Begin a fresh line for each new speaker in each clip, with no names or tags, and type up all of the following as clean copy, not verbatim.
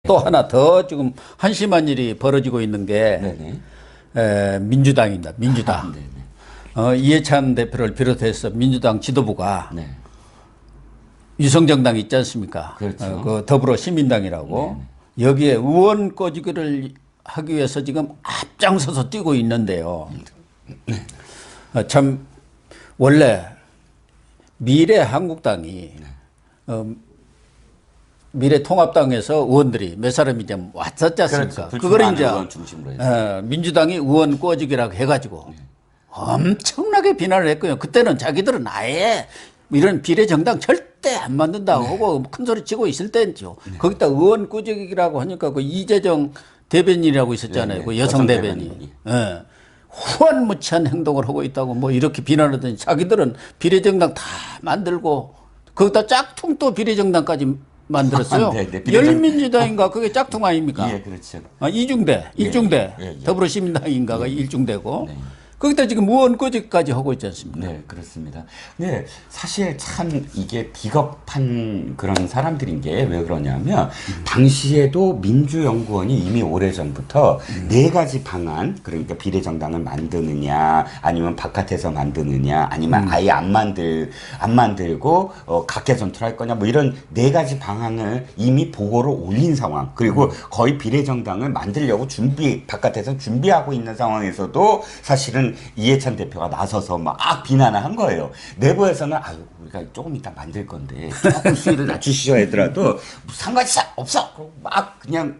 또 하나 더 지금 한심한 일이 벌어지고 있는 게 민주당입니다. 민주당. 이해찬 대표를 비롯해서 민주당 지도부가 유성정당 있지 않습니까?
그렇죠.
그 더불어 시민당이라고 여기에 의원 꼬지기를 하기 위해서 지금 앞장서서 뛰고 있는데요. 참 원래 미래한국당이 미래통합당에서 의원들이 몇 사람이 이제 왔었지 않습니까?
그렇죠.
그걸 이제 민주당이 의원 꼬지기라고 해가지고 엄청나게 비난을 했고요. 그때는 자기들은 아예 이런 비례정당 절대 안 만든다고 하고 큰 소리 치고 있을 때죠. 거기다 의원 꼬지기라고 하니까 그 이재정 대변인이라고 있었잖아요. 그 여성 대변인. 후한무치한 행동을 하고 있다고 뭐 이렇게 비난하더니 자기들은 비례정당 다 만들고 거기다 짝퉁 또 비례정당까지 만들었어요. 열린민주당인가 그게 짝퉁 아닙니까?
예, 그렇죠.
이중대, 일중대, 더불어시민당인가가 일중대고 거기다 지금 의원 꼬지기까지 하고 있지 않습니까?
네, 그렇습니다. 네, 사실 참 이게 비겁한 그런 사람들인 게 왜 그러냐면 당시에도 민주연구원이 이미 오래전부터 네 가지 방안, 그러니까 비례정당을 만드느냐 아니면 바깥에서 만드느냐 아니면 아예 안 만들고 각계 전투할 거냐 뭐 이런 네 가지 방안을 이미 보고를 올린 상황, 그리고 거의 비례정당을 만들려고 바깥에서 준비하고 있는 상황에서도 사실은 이해찬 대표가 나서서 막 비난을 한 거예요. 내부에서는 아유 우리가 조금 이따 만들 건데 조금 수위를 낮추시죠 하더라도 상관이 없어 막 그냥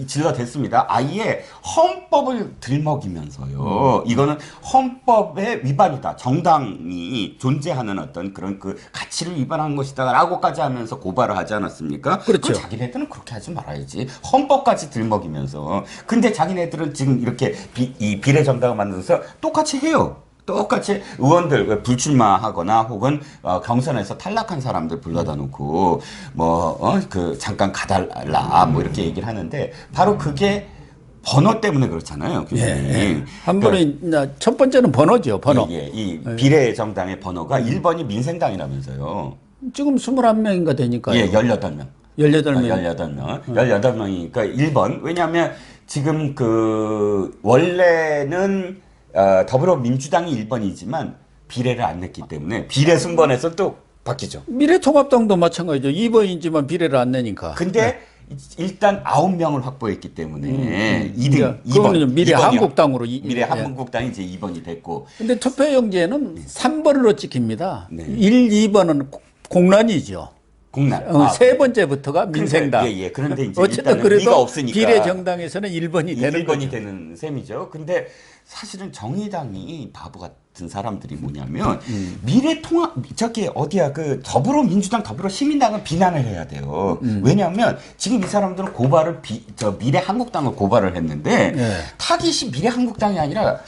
질러댔습니다. 아예 헌법을 들먹이면서요. 이거는 헌법의 위반이다. 정당이 존재하는 어떤 그런 그 가치를 위반한 것이다 라고까지 하면서 고발을 하지 않았습니까?
그렇죠.
자기네들은 그렇게 하지 말아야지. 헌법까지 들먹이면서. 근데 자기네들은 지금 이렇게 이 비례정당을 만들어서 똑같이 해요. 똑같이 의원들 불출마하거나 혹은 경선에서 탈락한 사람들 불러다 놓고 잠깐 가달라 뭐 이렇게 얘기를 하는데 바로 그게 번호 때문에 그렇잖아요.
한 번은 첫 번째는 번호죠. 번호.
이 비례정당의 번호가 1번이 민생당이라면서요.
지금 21명인가 되니까요.
예, 18명.
18명.
18명이니까 1번. 왜냐하면 지금 원래는 더불어민주당이 1번이지만 비례를 안 냈기 때문에 비례 순번에서 또 바뀌죠.
미래통합당도 마찬가지죠. 2번이지만 비례를 안 내니까.
근데 일단 9명을 확보했기 때문에 2번.
미래한국당으로.
미래한국당이 이제 2번이 됐고.
근데 투표용지에는 3번으로 찍힙니다. 1, 2번은 공란이죠. 세 번째부터가 민생당.
그런데 이제
어쨌든 그래도
없으니까
비례정당에서는 1번이 되는
1번이
거죠.
되는 셈이죠. 근데 사실은 정의당이 바보 같은 사람들이 뭐냐면 미래통합 더불어민주당 더불어시민당은 비난을 해야 돼요. 왜냐하면 지금 이 사람들은 미래한국당을 고발을 했는데 타깃이 미래한국당이 아니라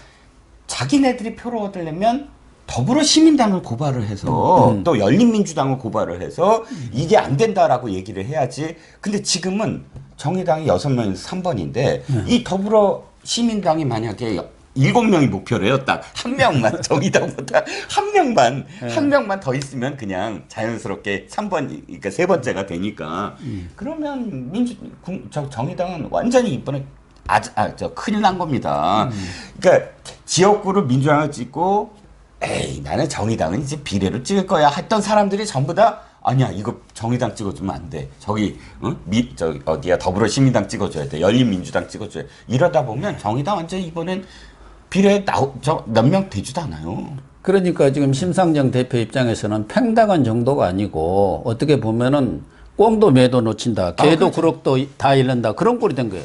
자기네들이 표를 얻으려면 더불어시민당을 고발을 해서 또 열린민주당을 고발을 해서 이게 안 된다라고 얘기를 해야지. 근데 지금은 정의당이 6명에서 3번인데 이 더불어시민당이 만약에 7명이 목표래요. 딱 한 명만 정의당보다 한 명만 더 있으면 그냥 자연스럽게 3번, 그러니까 세 번째가 되니까 그러면 정의당은 완전히 이번에 큰일 난 겁니다. 그러니까 지역구를 민주당을 찍고 나는 정의당은 이제 비례를 찍을 거야 했던 사람들이 전부 다 아니야 이거 정의당 찍어주면 안 돼. 어디야 더불어시민당 찍어줘야 돼. 열린민주당 찍어줘야 돼. 이러다 보면 정의당 완전 이번엔 비례 몇 명 되지도 않아요.
그러니까 지금 심상정 대표 입장에서는 팽당한 정도가 아니고 어떻게 보면은 꽁도 매도 놓친다. 개도 구럭도 다 잃는다. 그런 꼴이 된 거예요.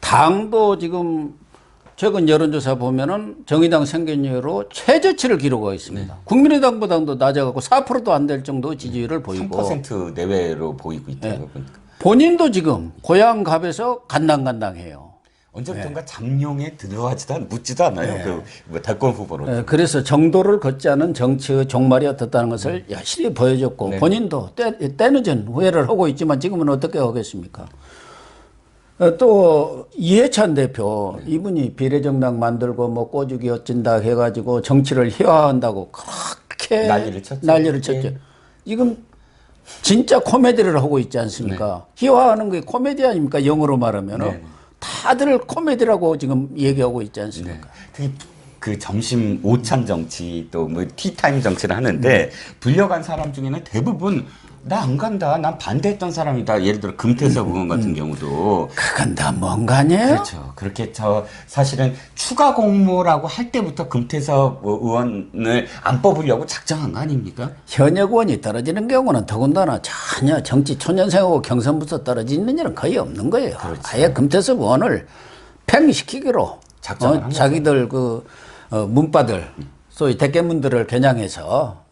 당도 지금 최근 여론조사 보면은 정의당 생긴 이후로 최저치를 기록하고 있습니다. 국민의당보다도 낮아가고 4%도 안 될 정도 지지율을 보이고
3% 내외로 보이고 있다고 보니까.
본인도 지금 고향갑에서 간당간당해요.
언제부턴가 잠룡에 묻지도 않아요. 대권 후보로.
그래서 정도를 걷지 않은 정치의 종말이 어떻다는 것을 열심히 보여줬고 본인도 때늦은 후회를 하고 있지만 지금은 어떻게 하겠습니까? 또 이해찬 대표 이분이 비례정당 만들고 뭐 꼬주기 어쩐다 해가지고 정치를 희화한다고 그렇게 난리를 쳤죠. 지금 진짜 코미디를 하고 있지 않습니까? 희화하는 게 코미디 아닙니까? 영어로 말하면은.
네.
다들 코미디라고 지금 얘기하고 있지
네.
않습니까?
특히 그 점심 오찬 정치 또 뭐 티타임 정치를 하는데 불려간 사람 중에는 대부분 나 안 간다. 난 반대했던 사람이다. 예를 들어 금태섭 의원 같은 경우도
그건 다 뭔가 아니에요?
그렇죠. 그렇게 사실은 추가 공모라고 할 때부터 금태섭 의원을 안 뽑으려고 작정한 거 아닙니까?
현역 의원이 떨어지는 경우는 더군다나 전혀 정치 초년생하고 경선부터 떨어지는 일은 거의 없는 거예요.
그렇죠.
아예 금태섭 의원을 팽시키기로
작정을 한
자기들 문바들 소위 대깨문들을 겨냥해서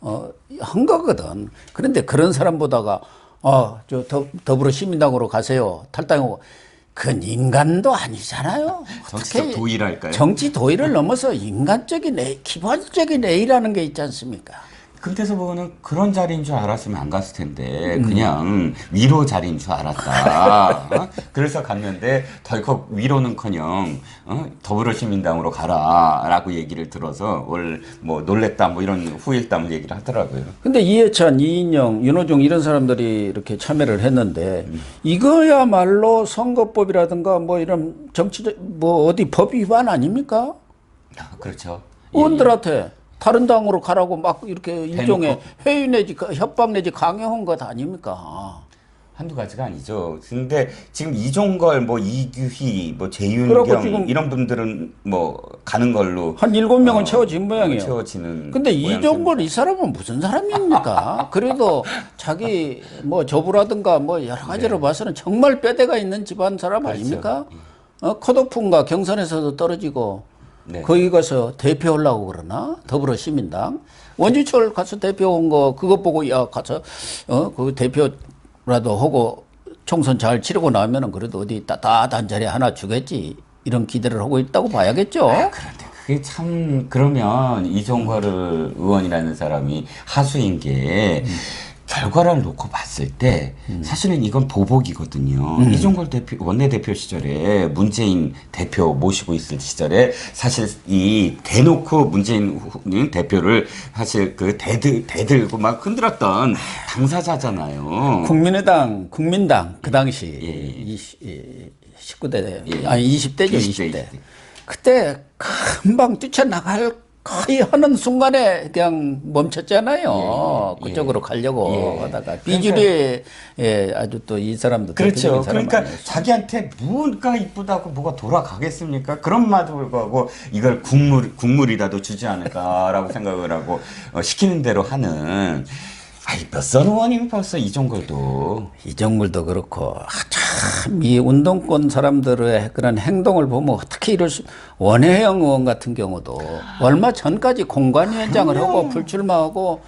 한 거거든. 그런데 그런 사람보다가 더불어시민당으로 가세요. 탈당하고 그건 인간도 아니잖아요.
정치적 도의랄까요?
정치 도의를 넘어서 인간적인 기본적인 A라는 게 있지 않습니까?
금태섭 의원은 그런 자리인 줄 알았으면 안 갔을 텐데 그냥 위로 자리인 줄 알았다. 그래서 갔는데 덜컥 위로는커녕 더불어시민당으로 가라라고 얘기를 들어서 뭐 놀랬다 뭐 이런 후일담을 얘기를 하더라고요.
근데 이해찬, 이인영, 윤호중 이런 사람들이 이렇게 참여를 했는데 이거야말로 선거법이라든가 뭐 이런 정치적 뭐 어디 법 위반 아닙니까?
그렇죠.
의원들한테 다른 당으로 가라고 막 이렇게 일종의 회유 내지 협박 내지 강요한 것 아닙니까?
한두 가지가 아니죠. 근데 지금 이종걸, 뭐 이규희, 뭐
그래갖고
재윤경
지금
이런 분들은 뭐 가는 걸로
한 7명은 채워진 모양이에요.
채워지는.
근데 이종걸 이 사람은 무슨 사람입니까? 그래도 자기 뭐 저부라든가 뭐 여러 가지로 봐서는 정말 뼈대가 있는 집안 사람 아닙니까? 컷오프인가 경선에서도 떨어지고 거기 가서 대표하려고 그러나? 더불어시민당. 원주철 가서 대표 온 거 그것 보고 야 가서 그 대표라도 하고 총선 잘 치르고 나면은 그래도 어디 따뜻한 자리 하나 주겠지. 이런 기대를 하고 있다고 봐야겠죠.
그런데 그게 참 그러면 이종걸 의원이라는 사람이 하수인 게 결과를 놓고 봤을 때 사실은 이건 보복이거든요. 이종걸 원내대표 시절에 문재인 대표 모시고 있을 시절에 사실 이 대놓고 문재인 대표를 사실 그 대들고 막 흔들었던 당사자잖아요.
국민당 그 당시 19대 아니 20대죠 20대. 그때 금방 뛰쳐나갈 거의 하는 순간에 그냥 멈췄잖아요. 그쪽으로 가려고 하다가 비주류에 아주 또 이 사람도
그렇죠.
사람
그러니까
아니었어요.
자기한테 뭐가 이쁘다고 뭐가 돌아가겠습니까? 그런 말도 불구하고 이걸 국물이라도 주지 않을까라고 생각을 하고 시키는 대로 하는. 몇선 의원이면 벌써 이종걸도
그렇고 참 이 운동권 사람들의 그런 행동을 보면 어떻게 이럴 수 원혜영 의원 같은 경우도 얼마 전까지 공관위원장을 하고 불출마하고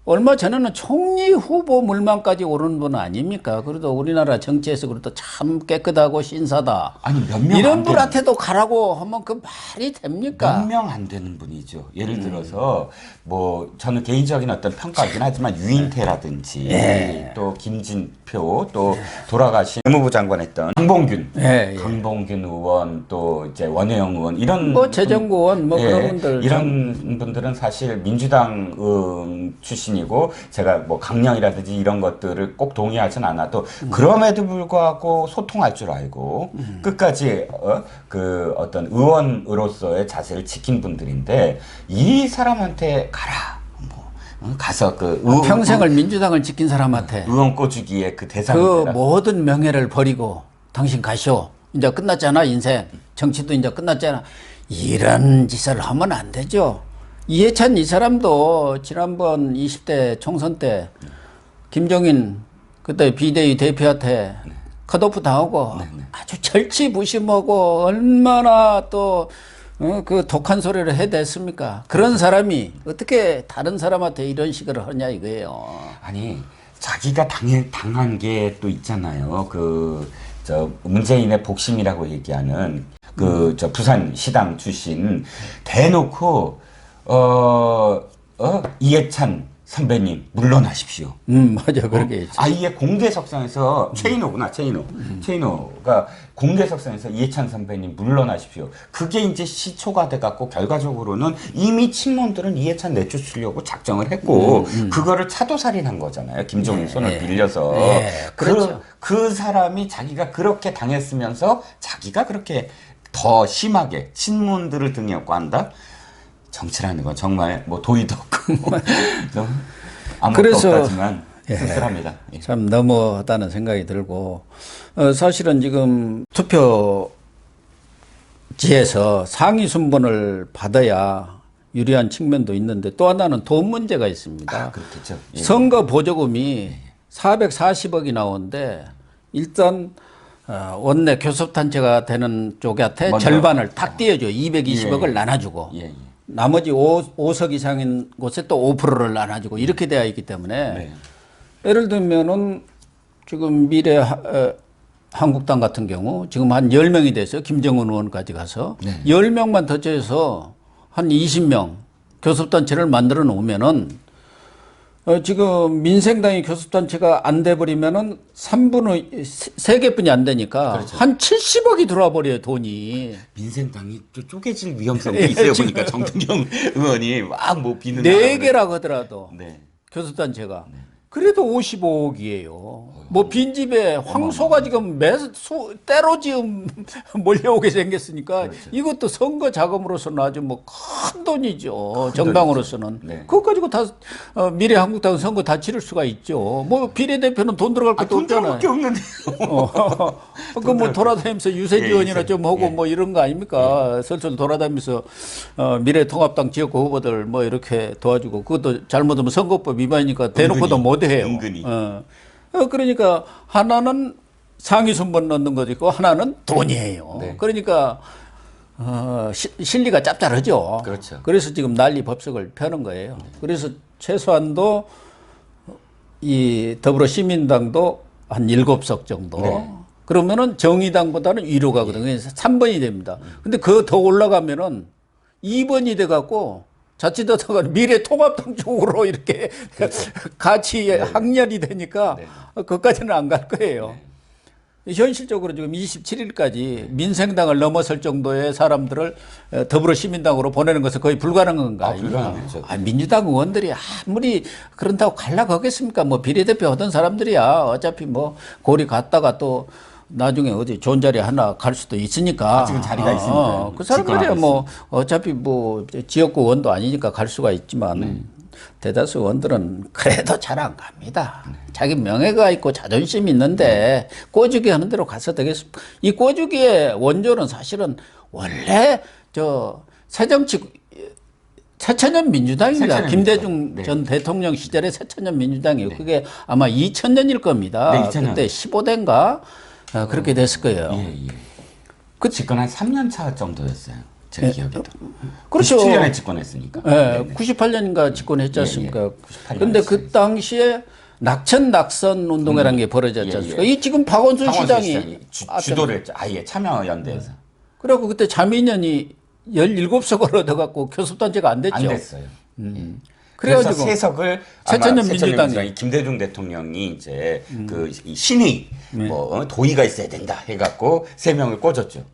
얼마 전에는 총리 후보 물망까지 오른 분 아닙니까? 그래도 우리나라 정치에서 그래도 참 깨끗하고 신사다.
아니 몇 명
이런 분한테도 가라고 하면 그 말이 됩니까?
몇 명 안 되는 분이죠. 예를 들어서 뭐 저는 개인적인 어떤 평가이긴 하지만 유인태라든지 또 김진표 또 돌아가신 법무부 장관했던 강봉균 의원 또 이제 원혜영 의원 이런
뭐 재정구 의원 뭐 그런 분들
이런 분들은 사실 민주당 출신이고 제가 뭐 강령이라든지 이런 것들을 꼭 동의하진 않아도 그럼에도 불구하고 소통할 줄 알고 끝까지 그 어떤 의원으로서의 자세를 지킨 분들인데 이 사람한테 가라. 가서
평생을 민주당을 지킨 사람한테
의원 꿔주기에 그 대상이
그 모든 명예를 버리고 당신 가시오. 이제 끝났잖아 인생. 정치도 이제 끝났잖아. 이런 짓을 하면 안 되죠. 이해찬 이 사람도 지난번 20대 총선 때 김종인 그때 비대위 대표한테 컷오프 당하고 아주 절치부심하고 얼마나 또 그 독한 소리를 해댔습니까? 그런 사람이 어떻게 다른 사람한테 이런 식으로 하냐 이거예요.
아니 자기가 당한 게 또 있잖아요. 저 문재인의 복심이라고 얘기하는 저 부산 시당 출신 대놓고 이해찬 선배님 물러나십시오.
맞아. 그렇게 있지.
아예 공개석상에서 최인호가 공개석상에서 이해찬 선배님 물러나십시오. 그게 이제 시초가 돼갖고 결과적으로는 이미 친문들은 이해찬 내쫓으려고 작정을 했고 그거를 차도살인한 거잖아요. 김종인 손을 빌려서.
그렇죠.
그 사람이 자기가 그렇게 당했으면서 자기가 그렇게 더 심하게 친문들을 등에 업고 한다. 정치라는 건 정말 뭐 도의도 없고 아무것도
그래서
없다지만 쓸쓸합니다. 예.
참 너무하다는 생각이 들고 사실은 지금 투표지에서 상위 순번을 받아야 유리한 측면도 있는데 또 하나는 돈 문제가 있습니다.
그렇겠죠. 예.
선거 보조금이 440억이 나오는데 일단 원내 교섭단체가 되는 쪽한테
먼저.
절반을 탁 띄워줘. 220억을
예.
나눠주고.
예, 예.
나머지 5석 이상인 곳에 또 5%를 나눠주고 이렇게 되어 있기 때문에
네.
예를 들면은 지금 한국당 같은 경우 지금 한 10명이 됐어요. 김정은 의원까지 가서
네.
10명만 더 쳐서 한 20명 교섭단체를 만들어 놓으면은 지금 민생당이 교섭단체가 안 돼버리면은 3개뿐이 안 되니까
그렇죠.
한 70억이 들어와 버려요, 돈이.
민생당이 또 쪼개질 위험성이 있어요. 보니까 정동영 의원이 막 뭐 비는
4개라고 하더라도
네.
교섭단체가. 그래도 55억이에요. 뭐 빈집에 황소가 지금 때로 지금 몰려오게 생겼으니까 이것도 선거 자금으로서는 아주 뭐 큰 돈이죠. 정당으로서는.
네.
그거 가지고 다 미래한국당 선거 다 치를 수가 있죠. 뭐 비례대표는 돈 들어갈 것도
돈
없잖아요.
들어밖에 없는데요.
그 뭐 돌아다니면서 유세지원이나
예,
좀 하고
예.
뭐 이런 거 아닙니까? 슬슬 돌아다니면서 미래통합당 지역구 후보들 뭐 이렇게 도와주고 그것도 잘못하면 선거법 위반이니까 대놓고도 못 해요.
은근히.
그러니까 하나는 상위 순번 넣는 거도 있고 하나는 돈이에요.
네.
그러니까 실리가 짭짤하죠.
그렇죠.
그래서 지금 난리 법석을 펴는 거예요. 그래서 최소한도 이 더불어시민당도 한 7석 정도.
네.
그러면은 정의당보다는 위로 가거든요. 그래서 3번이 됩니다. 근데 그거 더 올라가면은 2번이 돼 갖고 자칫하다가 미래통합당 쪽으로 이렇게 같이 학렬이 되니까 그것까지는 안 갈 거예요. 현실적으로 지금 27일까지 민생당을 넘어설 정도의 사람들을 더불어시민당으로 보내는 것은 거의 불가능한 거 아닙니까?
불가능하죠.
민주당 의원들이 아무리 그런다고 갈라고 하겠습니까? 뭐 비례대표 하던 사람들이야. 어차피 뭐 고리 갔다가 또 나중에 어디 좋은 자리 하나 갈 수도 있으니까.
아직은 자리가 있으니까.
그 사람들이야 뭐 어차피 뭐 지역구 의원도 아니니까 갈 수가 있지만 대다수 의원들은 그래도 잘 안 갑니다. 자기 명예가 있고 자존심이 있는데 꼬주기 하는 대로 가서 되겠습니까? 이 꼬주기의 원조는 사실은 원래 새천년 민주당입니다.
새천년
김대중
민주당.
전 대통령 시절에 새천년 민주당이에요. 그게 아마 2000년일 겁니다.
네, 2000년.
그때 15대인가 그렇게 됐을 거예요.
예. 그 집권 한 3년 차 정도였어요. 제 기억에도.
그렇죠.
97년에 집권했으니까.
네, 98년인가 집권했지 않습니까?
98년
그런데 그 당시에 낙천 운동이라는 게 벌어졌지 않습니까? 이 지금 박원순 시장이
주도를 했죠. 아예 참여연대에서.
그래갖고 그때 자민련이 17석을 얻어갖고 교섭단체가 안 됐죠.
안 됐어요.
그래가지고
그래서 세석을
새천년 민주당이
김대중 대통령이 이제 그 신의 뭐 도의가 있어야 된다 해갖고 3명을 꽂았죠.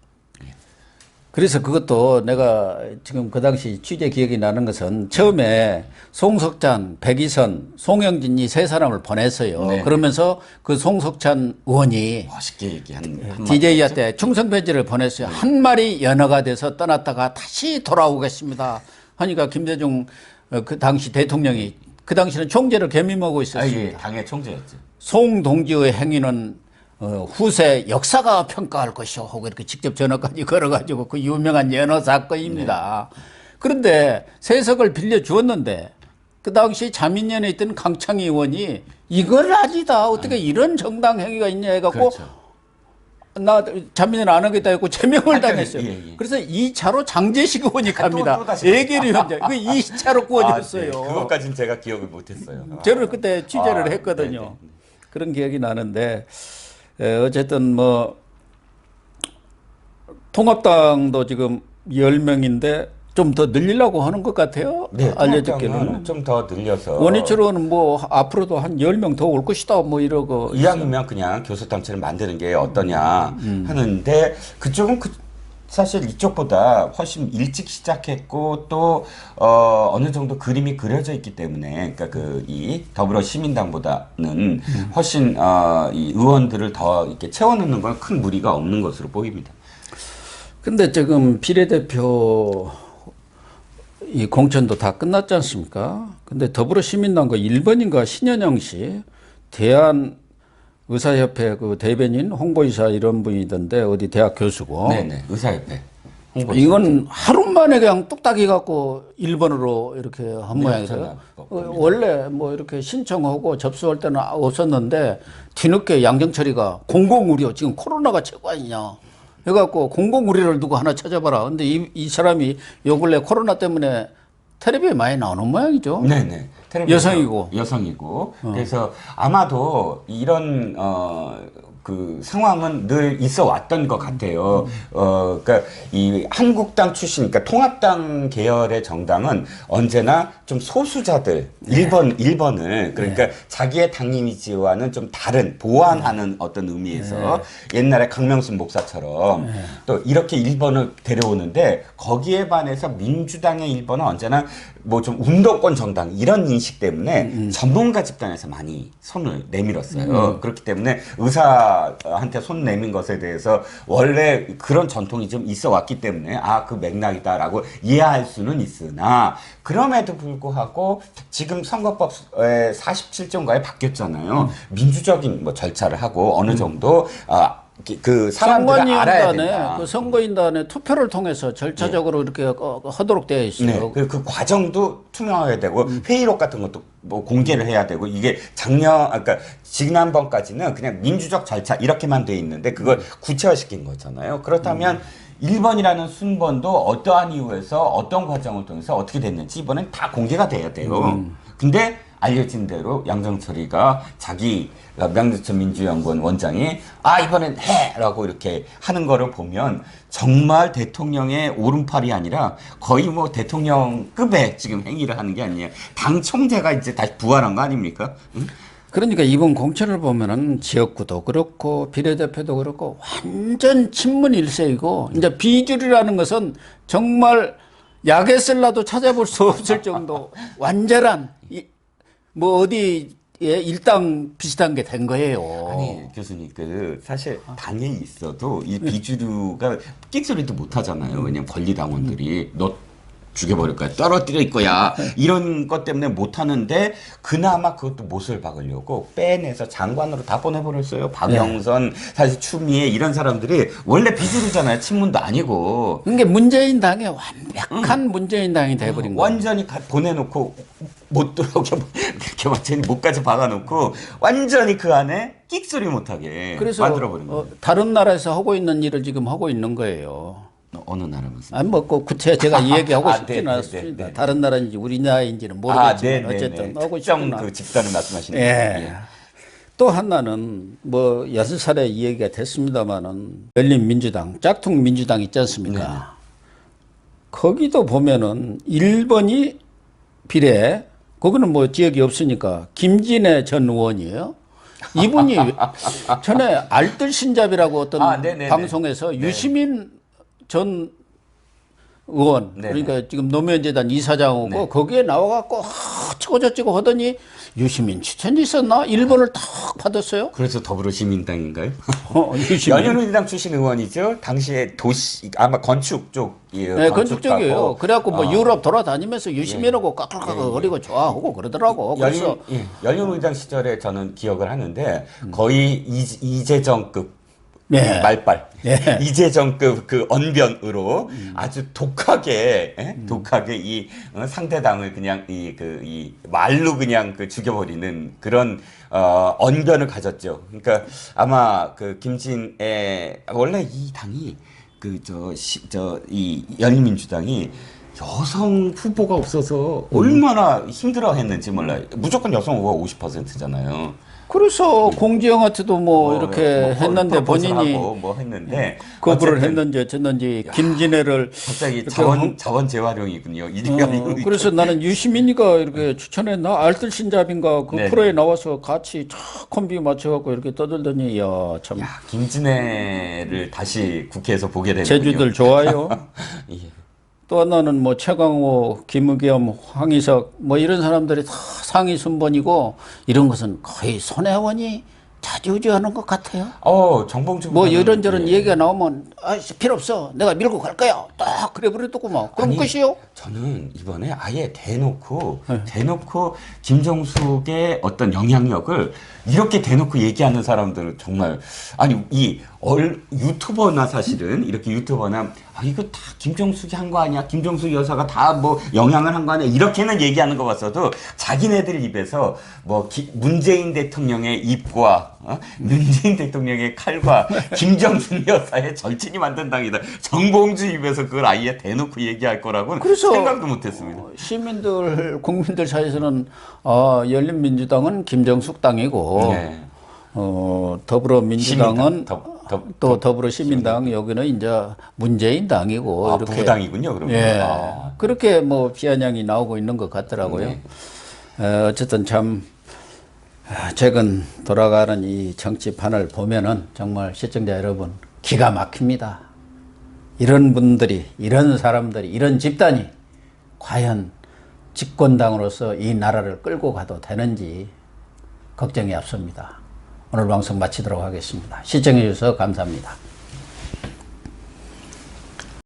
그래서 그것도 내가 지금 그 당시 취재 기억이 나는 것은 처음에 송석찬, 백이선, 송영진 이 3사람을 보냈어요.
네.
그러면서 그 송석찬 의원이
멋있게 얘기한
DJ한테 충성 편지를 보냈어요. 한 마리 연어가 돼서 떠났다가 다시 돌아오겠습니다. 하니까 김대중 그 당시 대통령이 그 당시는 총재를 겸임하고 있었습니다.
예, 당의 총재였죠.
송 동지의 행위는 후세 역사가 평가할 것이오 하고 이렇게 직접 전화까지 걸어가지고 그 유명한 연어 사건입니다. 그런데 세석을 빌려주었는데 그 당시 자민련에 있던 강창희 의원이 이걸 아니다 어떻게 이런 정당 행위가 있냐 해갖고 나 자민련 안 하겠다 했고 제명을 당했어요. 그래서 2차로 장제식 의원이 갑니다. 예결위 원장. 그 2차로 구워졌어요.
그것까지는 제가 기억을 못했어요.
저를 그때 취재를 했거든요. 그런 기억이 나는데 어쨌든 뭐 통합당도 지금 10명인데 좀 더 늘리려고 하는 것 같아요.
네,
알려듣기로는.
좀 더 늘려서
원위치로는 뭐 앞으로도 한 10명 더 올 것이다 뭐 이러고
이왕이면 그냥 교섭단체를 만드는 게 어떠냐 하는데 그쪽은 사실 이쪽보다 훨씬 일찍 시작했고 또 어느 정도 그림이 그려져 있기 때문에 그러니까 이 더불어 시민당보다는 훨씬 이 의원들을 더 이렇게 채워넣는 건 큰 무리가 없는 것으로 보입니다.
근데 지금 비례대표 이 공천도 다 끝났지 않습니까? 근데 더불어시민당과 1번인가 신현영 씨 대한의사협회 그 대변인 홍보이사 이런 분이던데 어디 대학 교수고.
네네 의사협회 홍보이사.
이건 하루 만에 그냥 뚝딱이 갖고 1번으로 이렇게 한 모양이에요. 원래 뭐 이렇게 신청하고 접수할 때는 없었는데 뒤늦게 양정철이가 공공의료 지금 코로나가 최고 아니냐. 해갖고 공공의료를 누구 하나 찾아봐라. 근데 이 사람이 요 근래 코로나 때문에 텔레비에 많이 나오는 모양이죠.
네네. 여성이고. 그래서 아마도 이런 그 상황은 늘 있어 왔던 것 같아요. 그러니까 이 한국당 출신, 그러니까 통합당 계열의 정당은 언제나 좀 소수자들,
네.
1번을, 그러니까 자기의 당 이미지와는 좀 다른, 보완하는 어떤 의미에서 옛날에 강명순 목사처럼 또 이렇게 1번을 데려오는데 거기에 반해서 민주당의 1번은 언제나 뭐 좀 운동권 정당 이런 인식 때문에 전문가 집단에서 많이 손을 내밀었어요. 그렇기 때문에 의사한테 손 내민 것에 대해서 원래 그런 전통이 좀 있어 왔기 때문에 그 맥락이다라고 이해할 수는 있으나 그럼에도 불구하고 지금 선거법의 47조인가에 바뀌었잖아요. 민주적인 뭐 절차를 하고 어느 정도 그 사람들을 알아야 된다.
그 선거인단의 투표를 통해서 절차적으로 이렇게 하도록 되어 있어요.
네. 그 과정도 투명해야 되고 회의록 같은 것도 뭐 공개를 해야 되고 이게 그러니까 지난번까지는 그냥 민주적 절차 이렇게만 돼 있는데 그걸 구체화시킨 거잖아요. 그렇다면 1번이라는 순번도 어떠한 이유에서 어떤 과정을 통해서 어떻게 됐는지 이번엔 다 공개가 돼야 돼요. 근데 알려진 대로 양정철이가 명재천 민주연구원 원장이 이번엔 해라고 이렇게 하는 거를 보면 정말 대통령의 오른팔이 아니라 거의 뭐 대통령급의 지금 행위를 하는 게 아니에요. 당 총재가 이제 다시 부활한 거 아닙니까? 응?
그러니까 이번 공천을 보면은 지역구도 그렇고 비례대표도 그렇고 완전 친문일세이고 이제 비주류라는 것은 정말 약에 쓸라도 찾아볼 수 없을 정도 완전한 뭐 어디에 일당 비슷한 게 된 거예요.
아니 교수님 사실 당에 있어도 이 비주류가 끽소리도 못 하잖아요. 왜냐면 권리당원들이 너 죽여버릴 거야, 떨어뜨릴 거야 이런 것 때문에 못 하는데 그나마 그것도 못을 박으려고 빼내서 장관으로 다 보내버렸어요. 박영선, 사실 추미애 이런 사람들이 원래 비주류잖아요. 친문도 아니고.
그게 문재인 당의 완벽한 문재인 당이 돼버린 거예요.
완전히 보내놓고 못 들어오게 이렇게 완전히 목까지 박아놓고 완전히 그 안에 끽소리 못하게
그래서
만들어버린 거예요.
다른 나라에서 하고 있는 일을 지금 하고 있는 거예요.
어느 나라 무슨?
아니 뭐 구체 제가 이 얘기하고 싶지는
네,
않습니다.
네.
다른 나라인지 우리나라인지는 모르겠지만
네,
어쨌든 하고
특정
싶구나.
그 집단을 말씀하시는
예. 또 하나는 뭐 6차례 이 얘기가 됐습니다마는 열린민주당, 짝퉁 민주당 있지 않습니까?
네네.
거기도 보면은 1번이 비례, 거기는 뭐 지역이 없으니까 김진애 전 의원이에요. 이분이 전에 알뜰신잡이라고 어떤 방송에서 유시민 전 의원, 그러니까 지금 노무현재단 이사장하고 거기에 나와갖고 어쩌고저쩌고 하더니 유시민 추천이 있었나? 1번을 탁 받았어요.
그래서 더불어시민당인가요?
유시민.
열린민주당 출신 의원이죠. 당시에 아마 건축 쪽이에요.
네, 건축 쪽이에요. 그래갖고 뭐 유럽 돌아다니면서 유시민하고 까끌까끌거리고 좋아하고 그러더라고. 그래서
열린민주당 시절에 저는 기억을 하는데 거의 이재정급
네.
말빨.
네.
이재정급 그 언변으로 아주 독하게 이 상대당을 그냥 이 말로 그냥 죽여버리는 그런 언변을 가졌죠. 그러니까 아마 그 김진애 원래 이 당이 이 열린민주당이 여성 후보가 없어서 얼마나 힘들어했는지 몰라요. 무조건 여성 후보가 50%잖아요.
그래서 공지영한테도 뭐 이렇게 했는데 본인이
프로포즈하고 뭐 했는데
거부를
어쨌든
했는지 어쨌는지 김진애를
갑자기
이렇게
자원 재활용이군요. 이게 아니고
그래서 나는 유시민이가 이렇게 추천했나 알뜰신잡인가 그
네.
프로에 나와서 같이 촥 콤비 맞춰갖고 이렇게 떠들더니 야참
김진애를 다시 국회에서 보게 되는군요.
제주들 좋아요.
예.
또 하나는 뭐 최강호, 김의겸, 황희석 뭐 이런 사람들이 다 상위 순번이고 이런 것은 거의 손혜원이 자주지하는 것 같아요.
정봉주
뭐
부사는,
이런저런
예.
얘기가 나오면 필요 없어. 내가 밀고 갈 거야. 딱 그래 버렸더구만. 그럼
아니,
끝이요?
저는 이번에 아예 대놓고 김정숙의 어떤 영향력을 이렇게 대놓고 얘기하는 사람들은 정말 아니 유튜버나 사실은 이렇게 유튜버나 이거 다 김정숙이 한 거 아니야? 김정숙 여사가 다 뭐 영향을 한 거 아니야? 이렇게는 얘기하는 거 봤어도 자기네들 입에서 뭐 문재인 대통령의 입과 문재인 대통령의 칼과 김정숙 여사의 절친이 만든 당이다. 정봉주 입에서 그걸 아예 대놓고 얘기할 거라고는
그래서
생각도 못했습니다.
시민들, 국민들 사이에서는 열린민주당은 김정숙 당이고
네.
더불어민주당은 또 더불어시민당
시민당.
여기는 이제 문재인 당이고 이렇게
부당이군요. 그러면.
예. 그렇게 뭐 비아냥이 나오고 있는 것 같더라고요.
네.
어쨌든 참 최근 돌아가는 이 정치판을 보면은 정말 시청자 여러분 기가 막힙니다. 이런 분들이, 이런 사람들이, 이런 집단이 과연 집권당으로서 이 나라를 끌고 가도 되는지 걱정이 앞섭니다. 오늘 방송 마치도록 하겠습니다. 시청해 주셔서 감사합니다.